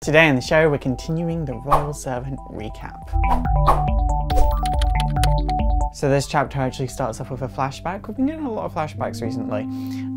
Today on the show, we're continuing the Royal Servant recap. So this chapter actually starts off with a flashback. We've been getting a lot of flashbacks recently.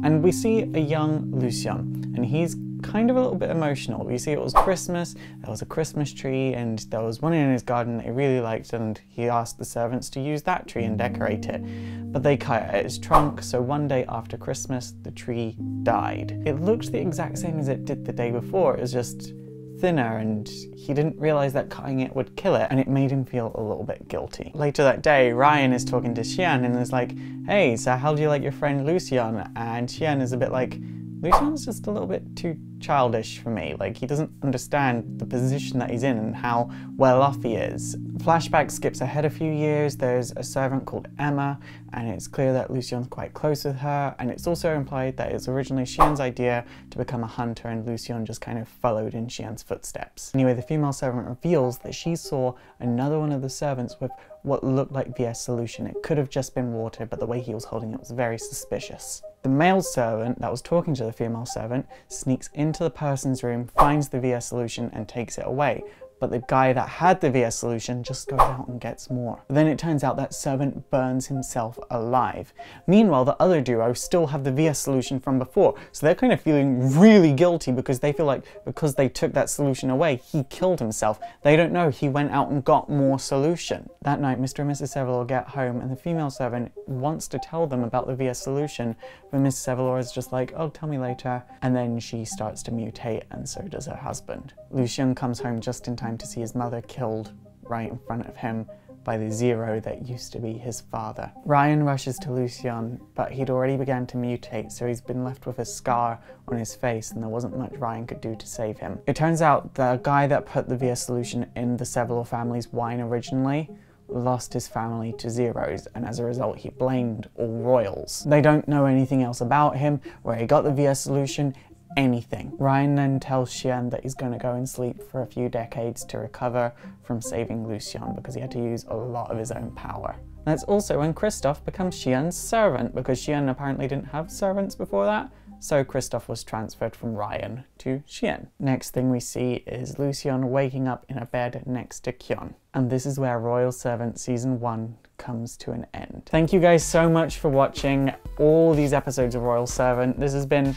And we see a young Lezhin, and he's kind of a little bit emotional. We see it was Christmas, there was a Christmas tree, and there was one in his garden that he really liked, and he asked the servants to use that tree and decorate it. But they cut at its trunk, so one day after Christmas, the tree died. It looked the exact same as it did the day before. It was just thinner, and he didn't realize that cutting it would kill it, and it made him feel a little bit guilty. Later that day, Ryan is talking to Xian and is like, "Hey, so how do you like your friend Lezhin?" And Xian is a bit like, "Lezhin's just a little bit too childish for me. Like, he doesn't understand the position that he's in and how well off he is." Flashback skips ahead a few years. There's a servant called Emma, and it's clear that Lezhin's quite close with her, and it's also implied that it's originally Xian's idea to become a hunter, and Lezhin just kind of followed in Xian's footsteps. Anyway, the female servant reveals that she saw another one of the servants with what looked like VS solution. It could have just been water, but the way he was holding it was very suspicious. The male servant that was talking to the female servant sneaks into the person's room, finds the VS solution, and takes it away. But the guy that had the VS solution just goes out and gets more. But then it turns out that servant burns himself alive. Meanwhile, the other duo still have the VS solution from before, so they're kind of feeling really guilty because they feel like because they took that solution away, he killed himself. They don't know he went out and got more solution. That night, Mr. and Mrs. Sevalor get home, and the female servant wants to tell them about the VS solution, but Mrs. Sevalor is just like, "Oh, tell me later." And then she starts to mutate, and so does her husband. Lezhin comes home just in time to see his mother killed right in front of him by the Zero that used to be his father. Ryan rushes to Lezhin, but he'd already begun to mutate, so he's been left with a scar on his face, and there wasn't much Ryan could do to save him. It turns out the guy that put the VS solution in the Sevalor family's wine originally lost his family to Zeros, and as a result he blamed all royals. They don't know anything else about him, where he got the VS solution, anything. Ryan then tells Xian that he's going to go and sleep for a few decades to recover from saving Lezhin because he had to use a lot of his own power. That's also when Kristoff becomes Xian's servant, because Xian apparently didn't have servants before that, so Kristoff was transferred from Ryan to Xian. Next thing we see is Lezhin waking up in a bed next to Kyon. And this is where Royal Servant Season 1 comes to an end. Thank you guys so much for watching all these episodes of Royal Servant. This has been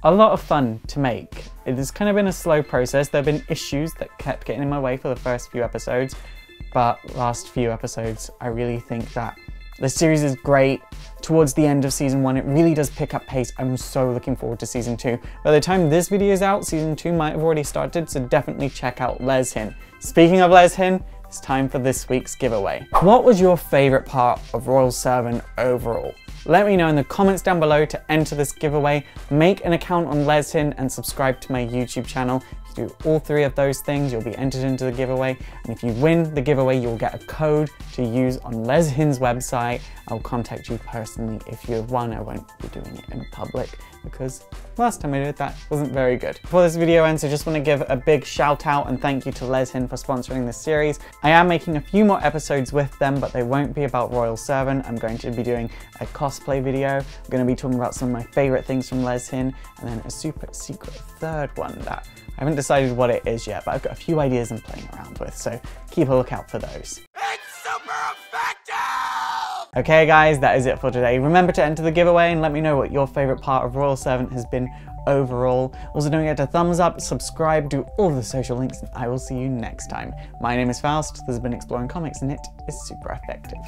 a lot of fun to make. It has kind of been a slow process. There have been issues that kept getting in my way for the first few episodes, but last few episodes, I really think that the series is great. Towards the end of Season 1, it really does pick up pace. I'm so looking forward to Season 2. By the time this video is out, Season 2 might have already started, so definitely check out Lezhin. Speaking of Lezhin, it's time for this week's giveaway. What was your favourite part of Royal Servant overall? Let me know in the comments down below to enter this giveaway. Make an account on Lezhin and subscribe to my YouTube channel. If you do all three of those things, you'll be entered into the giveaway. And if you win the giveaway, you'll get a code to use on Lezhin's website. I'll contact you personally if you have won. I won't be doing it in public because last time I did that wasn't very good. Before this video ends, I just want to give a big shout out and thank you to Lezhin for sponsoring this series. I am making a few more episodes with them, but they won't be about Royal Servant. I'm going to be doing a cosplay video. I'm going to be talking about some of my favorite things from Lezhin, and then a super secret third one that I haven't decided what it is yet, but I've got a few ideas I'm playing around with, so keep a lookout for those. It's super effective! Okay guys, that is it for today. Remember to enter the giveaway and let me know what your favorite part of Royal Servant has been overall. Also, don't forget to thumbs up, subscribe, do all the social links, and I will see you next time. My name is Faust, this has been Exploring Comics, and it is super effective.